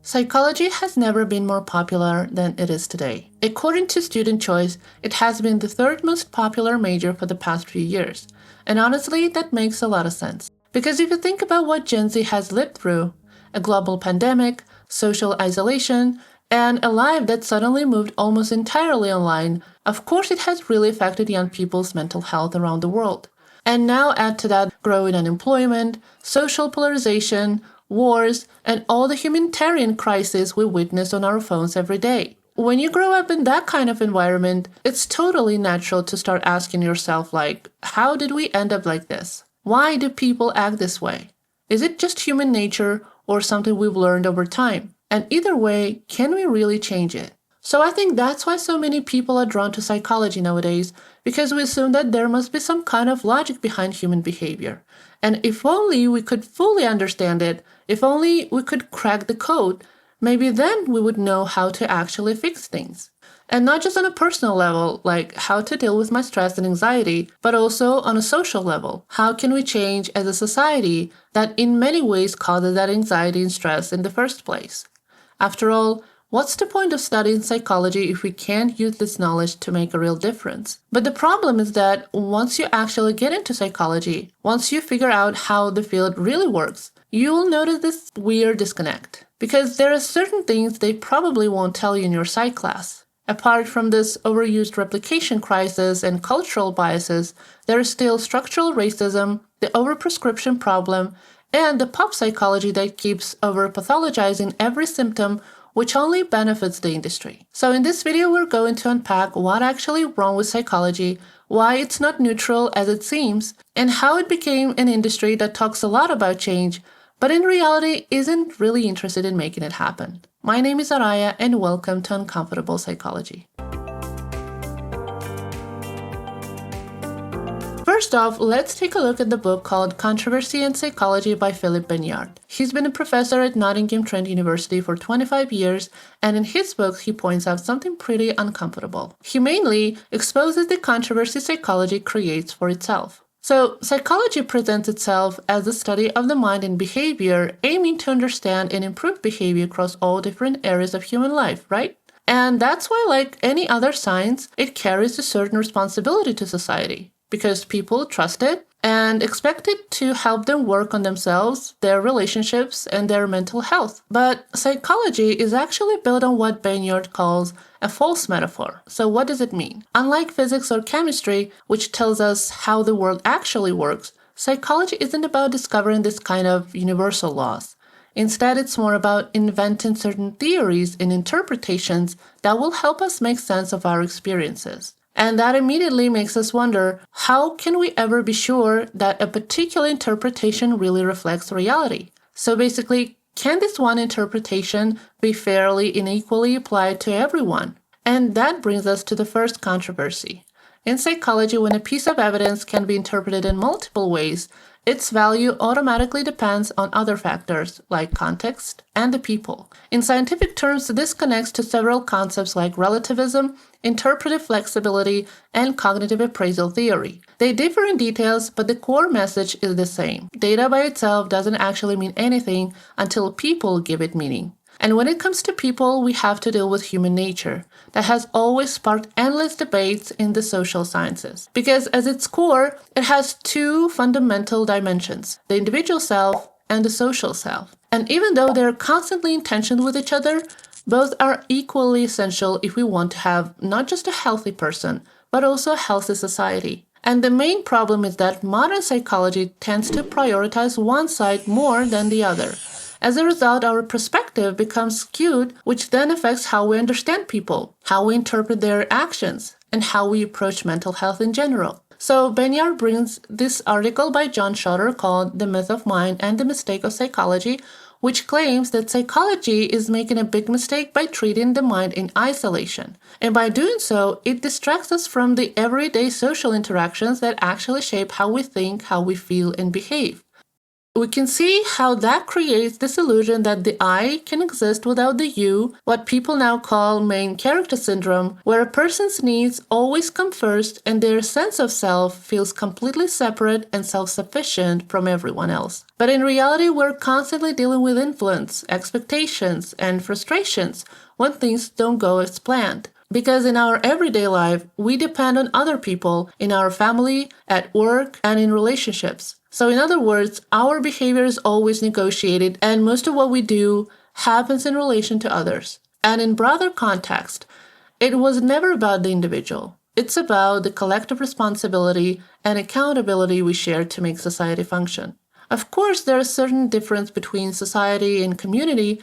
Psychology has never been more popular than it is today. According to Student Choice, it has been the third most popular major for the past few years. And honestly, that makes a lot of sense. Because if you think about what Gen Z has lived through, a global pandemic, social isolation, and a life that suddenly moved almost entirely online, of course it has really affected young people's mental health around the world. And now add to that growing unemployment, social polarization, wars, and all the humanitarian crises we witness on our phones every day. When you grow up in that kind of environment, it's totally natural to start asking yourself like, how did we end up like this? Why do people act this way? Is it just human nature or something we've learned over time? And either way, can we really change it? So I think that's why so many people are drawn to psychology nowadays, because we assume that there must be some kind of logic behind human behavior. And if only we could fully understand it, if only we could crack the code, maybe then we would know how to actually fix things. And not just on a personal level, like how to deal with my stress and anxiety, but also on a social level. How can we change as a society that in many ways causes that anxiety and stress in the first place? After all, what's the point of studying psychology if we can't use this knowledge to make a real difference? But the problem is that once you actually get into psychology, once you figure out how the field really works, you will notice this weird disconnect. Because there are certain things they probably won't tell you in your psych class. Apart from this overused replication crisis and cultural biases, there is still structural racism, the overprescription problem, and the pop psychology that keeps over-pathologizing every symptom, which only benefits the industry. So in this video, we're going to unpack what actually wrong with psychology, why it's not neutral as it seems, and how it became an industry that talks a lot about change, but in reality isn't really interested in making it happen. My name is Araya, and welcome to Uncomfortable Psychology. First off, let's take a look at the book called Controversy and Psychology by Philip Bayard. He's been a professor at Nottingham Trent University for 25 years, and in his books he points out something pretty uncomfortable. He mainly exposes the controversy psychology creates for itself. So, psychology presents itself as the study of the mind and behavior, aiming to understand and improve behavior across all different areas of human life, right? And that's why, like any other science, it carries a certain responsibility to society, because people trust it and expect it to help them work on themselves, their relationships, and their mental health. But psychology is actually built on what Bayard calls a false metaphor. So what does it mean? Unlike physics or chemistry, which tells us how the world actually works, psychology isn't about discovering this kind of universal laws. Instead, it's more about inventing certain theories and interpretations that will help us make sense of our experiences. And that immediately makes us wonder, how can we ever be sure that a particular interpretation really reflects reality? So basically, can this one interpretation be fairly and equally applied to everyone? And that brings us to the first controversy. In psychology, when a piece of evidence can be interpreted in multiple ways, its value automatically depends on other factors like context and the people. In scientific terms, this connects to several concepts like relativism, interpretive flexibility, and cognitive appraisal theory. They differ in details, but the core message is the same. Data by itself doesn't actually mean anything until people give it meaning. And when it comes to people, we have to deal with human nature that has always sparked endless debates in the social sciences. Because at its core, it has two fundamental dimensions, the individual self and the social self. And even though they're constantly in tension with each other, both are equally essential if we want to have not just a healthy person, but also a healthy society. And the main problem is that modern psychology tends to prioritize one side more than the other. As a result, our perspective becomes skewed, which then affects how we understand people, how we interpret their actions, and how we approach mental health in general. So Bayard brings this article by John Schotter called The Myth of Mind and the Mistake of Psychology, which claims that psychology is making a big mistake by treating the mind in isolation. And by doing so, it distracts us from the everyday social interactions that actually shape how we think, how we feel, and behave. We can see how that creates this illusion that the I can exist without the you, what people now call main character syndrome, where a person's needs always come first and their sense of self feels completely separate and self-sufficient from everyone else. But in reality, we're constantly dealing with influence, expectations, and frustrations when things don't go as planned. Because in our everyday life, we depend on other people in our family, at work, and in relationships. So in other words, our behavior is always negotiated, and most of what we do happens in relation to others. And in broader context, it was never about the individual. It's about the collective responsibility and accountability we share to make society function. Of course, there is a certain difference between society and community,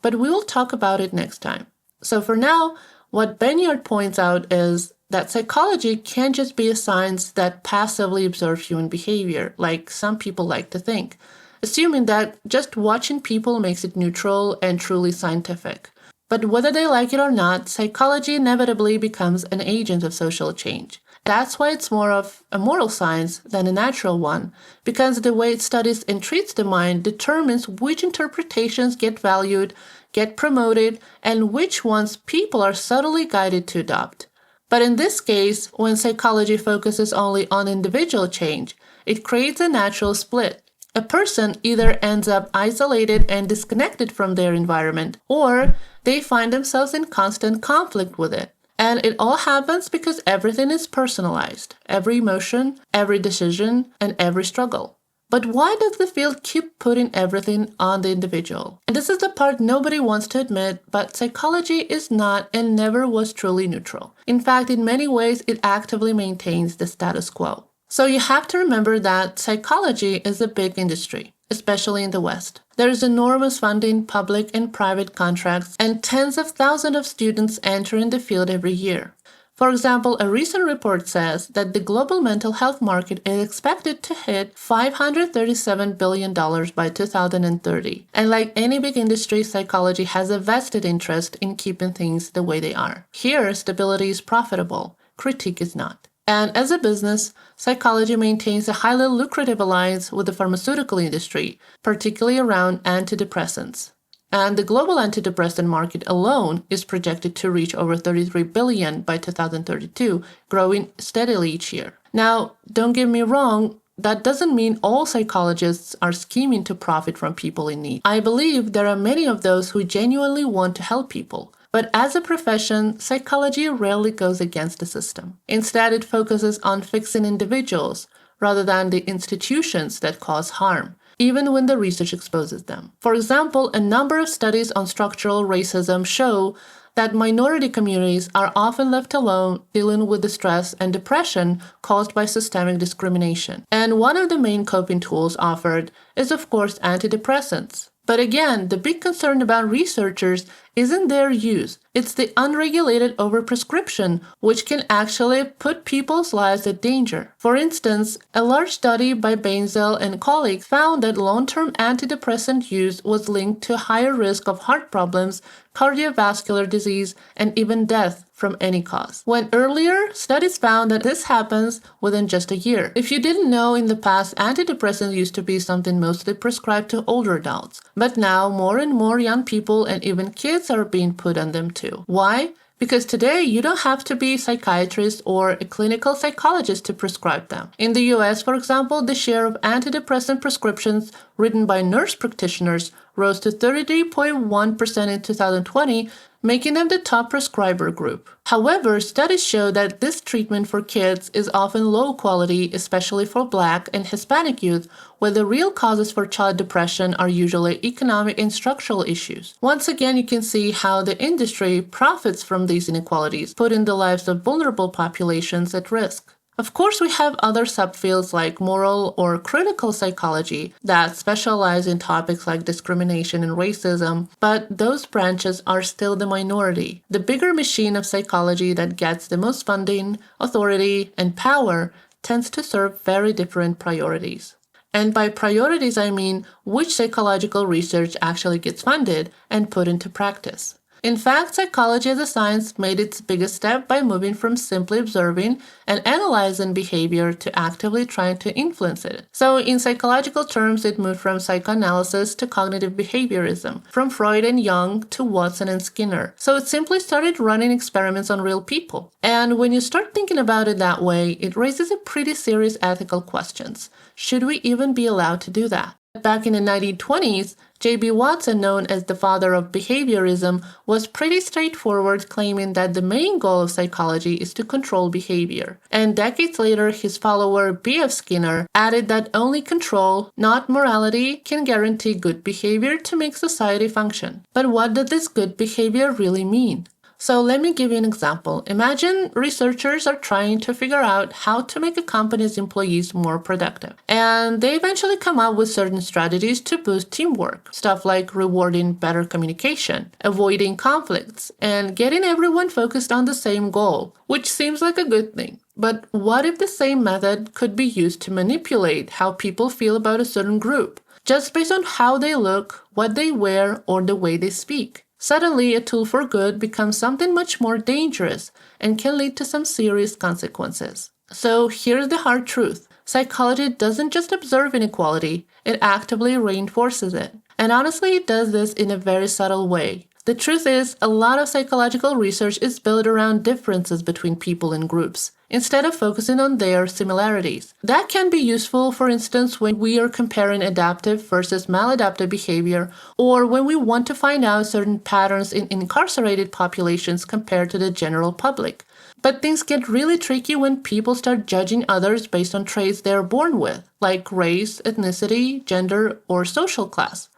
but we will talk about it next time. So for now, what Benyard points out is that psychology can't just be a science that passively observes human behavior, like some people like to think, assuming that just watching people makes it neutral and truly scientific. But whether they like it or not, psychology inevitably becomes an agent of social change. That's why it's more of a moral science than a natural one, because the way it studies and treats the mind determines which interpretations get valued, get promoted, and which ones people are subtly guided to adopt. But in this case, when psychology focuses only on individual change, it creates a natural split. A person either ends up isolated and disconnected from their environment, or they find themselves in constant conflict with it. And it all happens because everything is personalized, every emotion, every decision, and every struggle. But why does the field keep putting everything on the individual? And this is the part nobody wants to admit, but psychology is not and never was truly neutral. In fact, in many ways, it actively maintains the status quo. So you have to remember that psychology is a big industry, especially in the West. There is enormous funding, public and private contracts, and tens of thousands of students entering the field every year. For example, a recent report says that the global mental health market is expected to hit $537 billion by 2030. And like any big industry, psychology has a vested interest in keeping things the way they are. Here, stability is profitable. Critique is not. And as a business, psychology maintains a highly lucrative alliance with the pharmaceutical industry, particularly around antidepressants. And the global antidepressant market alone is projected to reach over $33 billion by 2032, growing steadily each year. Now, don't get me wrong, that doesn't mean all psychologists are scheming to profit from people in need. I believe there are many of those who genuinely want to help people. But as a profession, psychology rarely goes against the system. Instead, it focuses on fixing individuals rather than the institutions that cause harm, even when the research exposes them. For example, a number of studies on structural racism show that minority communities are often left alone dealing with the stress and depression caused by systemic discrimination. And one of the main coping tools offered is, of course, antidepressants. But again, the big concern about researchers isn't their use. It's the unregulated overprescription, which can actually put people's lives at danger. For instance, a large study by Bansal and colleagues found that long-term antidepressant use was linked to higher risk of heart problems, cardiovascular disease, and even death from any cause. When earlier, studies found that this happens within just a year. If you didn't know, in the past, antidepressants used to be something mostly prescribed to older adults. But now, more and more young people and even kids are being put on them too. Why? Because today, you don't have to be a psychiatrist or a clinical psychologist to prescribe them. In the US, for example, the share of antidepressant prescriptions written by nurse practitioners rose to 33.1% in 2020, making them the top prescriber group. However, studies show that this treatment for kids is often low quality, especially for Black and Hispanic youth, where the real causes for child depression are usually economic and structural issues. Once again, you can see how the industry profits from these inequalities, putting the lives of vulnerable populations at risk. Of course, we have other subfields like moral or critical psychology that specialize in topics like discrimination and racism, but those branches are still the minority. The bigger machine of psychology that gets the most funding, authority, and power tends to serve very different priorities. And by priorities, I mean which psychological research actually gets funded and put into practice. In fact, psychology as a science made its biggest step by moving from simply observing and analyzing behavior to actively trying to influence it. So, in psychological terms, it moved from psychoanalysis to cognitive behaviorism, from Freud and Jung to Watson and Skinner. So, it simply started running experiments on real people. And when you start thinking about it that way, it raises a pretty serious ethical questions. Should we even be allowed to do that? Back in the 1920s, J.B. Watson, known as the father of behaviorism, was pretty straightforward, claiming that the main goal of psychology is to control behavior. And decades later, his follower B.F. Skinner added that only control, not morality, can guarantee good behavior to make society function. But what does this good behavior really mean? So let me give you an example. Imagine researchers are trying to figure out how to make a company's employees more productive. And they eventually come up with certain strategies to boost teamwork. Stuff like rewarding better communication, avoiding conflicts, and getting everyone focused on the same goal, which seems like a good thing. But what if the same method could be used to manipulate how people feel about a certain group, just based on how they look, what they wear, or the way they speak? Suddenly, a tool for good becomes something much more dangerous and can lead to some serious consequences. So here's the hard truth. Psychology doesn't just observe inequality, it actively reinforces it. And honestly, it does this in a very subtle way. The truth is, a lot of psychological research is built around differences between people and groups, instead of focusing on their similarities. That can be useful, for instance, when we are comparing adaptive versus maladaptive behavior, or when we want to find out certain patterns in incarcerated populations compared to the general public. But things get really tricky when people start judging others based on traits they're born with, like race, ethnicity, gender, or social class.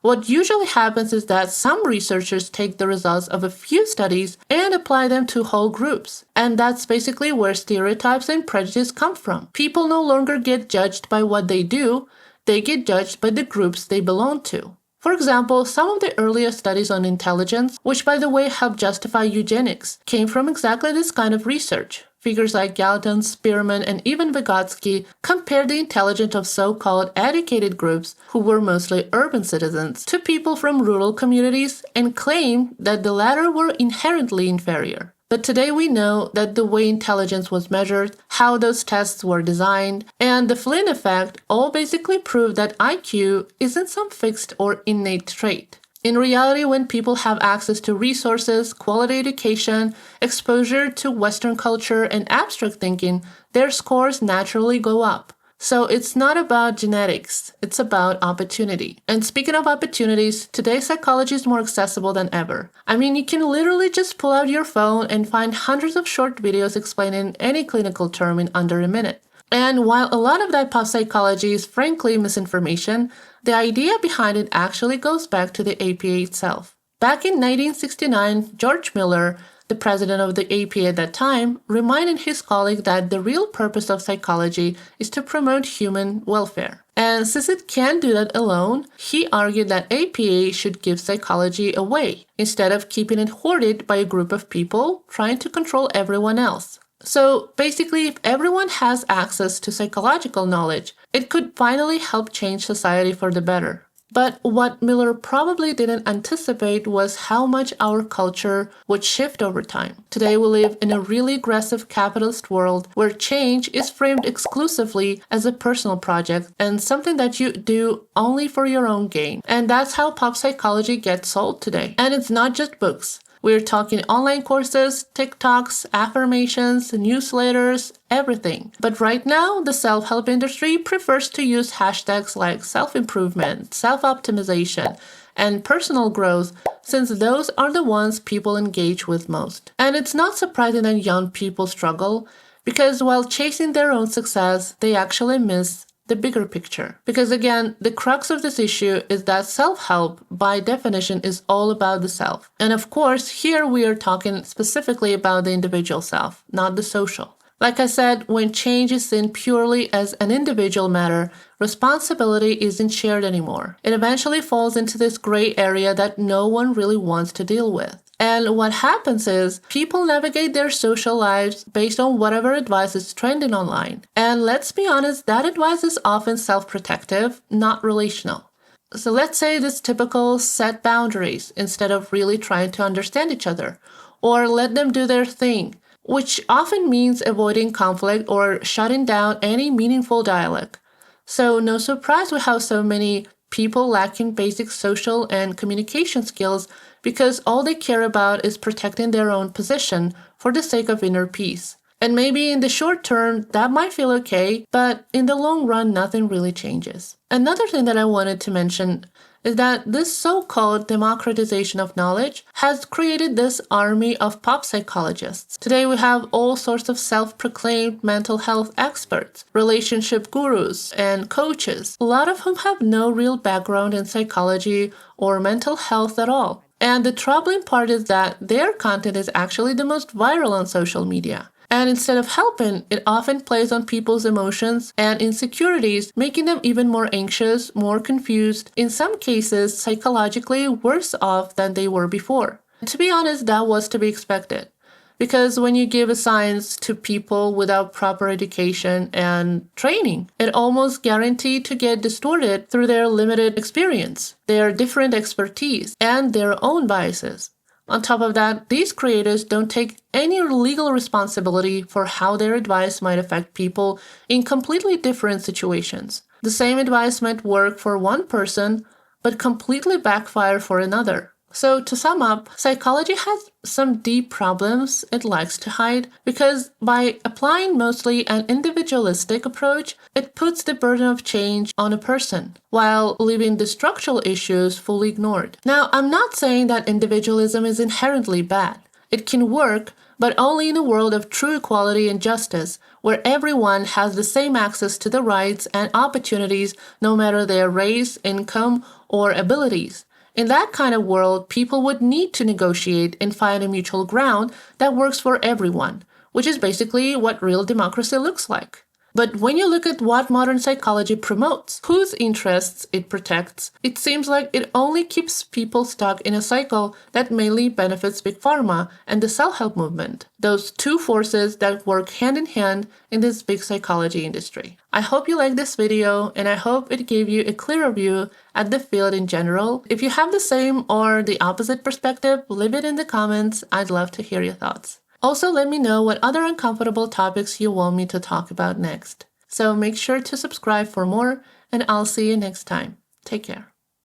What usually happens is that some researchers take the results of a few studies and apply them to whole groups. And that's basically where stereotypes and prejudice come from. People no longer get judged by what they do, they get judged by the groups they belong to. For example, some of the earliest studies on intelligence, which by the way helped justify eugenics, came from exactly this kind of research. Figures like Galton, Spearman, and even Vygotsky compared the intelligence of so-called educated groups, who were mostly urban citizens, to people from rural communities and claimed that the latter were inherently inferior. But today we know that the way intelligence was measured, how those tests were designed, and the Flynn effect all basically prove that IQ isn't some fixed or innate trait. In reality, when people have access to resources, quality education, exposure to Western culture, and abstract thinking, their scores naturally go up. So it's not about genetics, it's about opportunity. And speaking of opportunities, today's psychology is more accessible than ever. I mean, you can literally just pull out your phone and find hundreds of short videos explaining any clinical term in under a minute. And while a lot of that pop psychology is frankly misinformation, the idea behind it actually goes back to the APA itself. Back in 1969, George Miller, the president of the APA at that time, reminded his colleague that the real purpose of psychology is to promote human welfare. And since it can't do that alone, he argued that APA should give psychology away, instead of keeping it hoarded by a group of people trying to control everyone else. So basically, if everyone has access to psychological knowledge, it could finally help change society for the better. But what Miller probably didn't anticipate was how much our culture would shift over time. Today we live in a really aggressive capitalist world where change is framed exclusively as a personal project and something that you do only for your own gain. And that's how pop psychology gets sold today. And it's not just books. We're talking online courses, TikToks, affirmations, newsletters, everything. But right now, the self-help industry prefers to use hashtags like self-improvement, self-optimization, and personal growth, since those are the ones people engage with most. And it's not surprising that young people struggle, because while chasing their own success, they actually miss the bigger picture. Because again, the crux of this issue is that self-help, by definition, is all about the self. And of course, here we are talking specifically about the individual self, not the social. Like I said, when change is seen purely as an individual matter, responsibility isn't shared anymore. It eventually falls into this gray area that no one really wants to deal with. And what happens is people navigate their social lives based on whatever advice is trending online. And let's be honest, that advice is often self-protective, not relational. So let's say this typical set boundaries instead of really trying to understand each other, or let them do their thing, which often means avoiding conflict or shutting down any meaningful dialogue. So no surprise we have so many people lacking basic social and communication skills because all they care about is protecting their own position for the sake of inner peace. And maybe in the short term, that might feel okay, but in the long run, nothing really changes. Another thing that I wanted to mention is that this so-called democratization of knowledge has created this army of pop psychologists. Today we have all sorts of self-proclaimed mental health experts, relationship gurus, and coaches, a lot of whom have no real background in psychology or mental health at all. And the troubling part is that their content is actually the most viral on social media. And instead of helping, it often plays on people's emotions and insecurities, making them even more anxious, more confused, in some cases psychologically worse off than they were before. And to be honest, that was to be expected. Because when you give a science to people without proper education and training, it almost guaranteed to get distorted through their limited experience, their different expertise, and their own biases. On top of that, these creators don't take any legal responsibility for how their advice might affect people in completely different situations. The same advice might work for one person, but completely backfire for another. So to sum up, psychology has some deep problems it likes to hide because by applying mostly an individualistic approach, it puts the burden of change on a person, while leaving the structural issues fully ignored. Now, I'm not saying that individualism is inherently bad. It can work, but only in a world of true equality and justice, where everyone has the same access to the rights and opportunities no matter their race, income, or abilities. In that kind of world, people would need to negotiate and find a mutual ground that works for everyone, which is basically what real democracy looks like. But when you look at what modern psychology promotes, whose interests it protects, it seems like it only keeps people stuck in a cycle that mainly benefits Big Pharma and the self-help movement, those two forces that work hand in hand in this big psychology industry. I hope you liked this video, and I hope it gave you a clearer view at the field in general. If you have the same or the opposite perspective, leave it in the comments. I'd love to hear your thoughts. Also, let me know what other uncomfortable topics you want me to talk about next. So make sure to subscribe for more, and I'll see you next time. Take care.